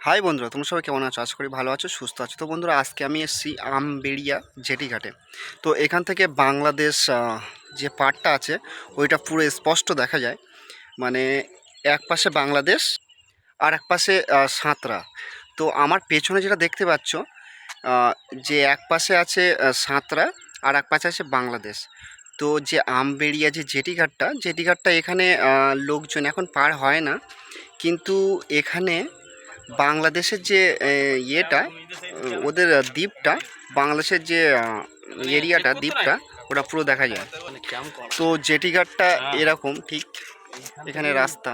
High বন্ধুরা, তোমরা সবাই কেমন আছো? আশা করি ভালো আছো, সুস্থ আছো। তো বন্ধুরা, আজকে আমি এসেছি আমবেড়িয়া জেটিঘাটে। তো এখান থেকে বাংলাদেশ যে পাড়টা আছে ওইটা পুরো স্পষ্ট দেখা যায়। মানে এক পাশে বাংলাদেশ আর এক পাশে সাঁতরা। তো আমার পেছনে যেটা দেখতে পাচ্ছ, আহ, যে এক পাশে আছে সাঁতরা আর এক পাশে আছে বাংলাদেশ। তো যে আমবেড়িয়া যে জেটিঘাটটা এখানে লোকজন এখন পার হয় না, কিন্তু এখানে বাংলাদেশের যে ইয়েটা, ওদের দ্বীপটা, বাংলাদেশের যে এরিয়াটা, দ্বীপটা, ওটা পুরো দেখা যায়। তো জেটিঘাটটা এরকম ঠিক এখানে রাস্তা।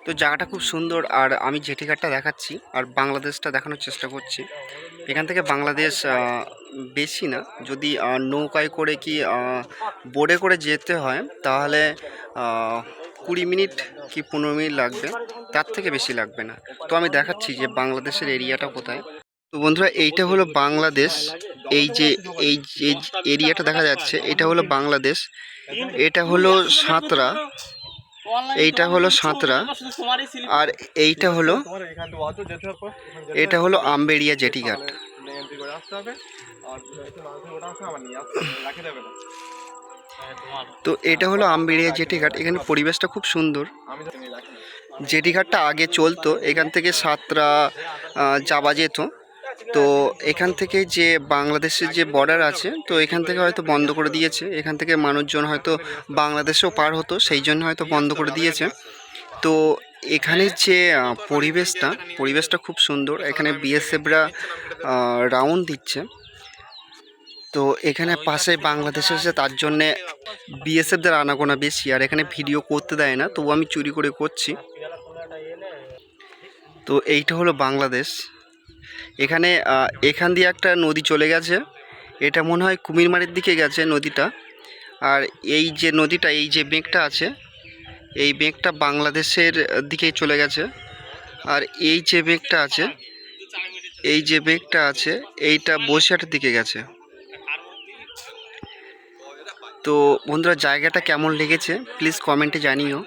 তো জায়গাটা খুব সুন্দর, আর আমি জেটিঘাটটা দেখাচ্ছি আর বাংলাদেশটা দেখানোর চেষ্টা করছি। এখান থেকে বাংলাদেশ বেশি না, যদি নৌকায় করে কি বোটে করে যেতে হয় তাহলে 20 মিনিট কি 15 মিনিট লাগবে, তার থেকে বেশি লাগবে না। তো আমি দেখাচ্ছি যে বাংলাদেশের এরিয়াটা কোথায়। তো বন্ধুরা, এইটা হলো বাংলাদেশ। এই যে এই যে এরিয়াটা দেখা যাচ্ছে, এটা হলো বাংলাদেশ। এটা হলো সাঁতরা, এইটা হলো সাঁতরা, আর এইটা হলো, এটা হলো আমবেড়িয়া জেটিঘাট। তো এটা হলো আমবেড়িয়া জেটিঘাট। এখানে পরিবেশটা খুব সুন্দর। জেটিঘাটটা আগে চলতো, এখান থেকে সাঁতরা যাওয়া যেত। তো এখান থেকে যে বাংলাদেশের যে বর্ডার আছে, তো এখান থেকে হয়তো বন্ধ করে দিয়েছে। এখান থেকে মানুষজন হয়তো বাংলাদেশেও পার হতো, সেই জন্য হয়তো বন্ধ করে দিয়েছে। তো এখানের যে পরিবেশটা খুব সুন্দর। এখানে বিএসএফরা রাউন্ড দিচ্ছে। তো এখানে পাশে বাংলাদেশ এসে, তার জন্যে বিএসএফদের আনাগোনা বেশি, আর এখানে ভিডিও করতে দেয় না, তবু আমি চুরি করে করছি। তো এইটা হলো বাংলাদেশ। এখানে এখান দিয়ে একটা নদী চলে গেছে, এটা মনে হয় কুমিরমারির দিকে গেছে নদীটা। আর এই যে নদীটা, এই যে বেঁকটা আছে, এই বেঁকটা বাংলাদেশের দিকেই চলে গেছে। আর এই যে বেঁকটা আছে, এইটা বসিরহাটের দিকে গেছে। তো বন্ধুরা, জায়গাটা কেমন লেগেছে প্লিজ কমেন্টে জানিও।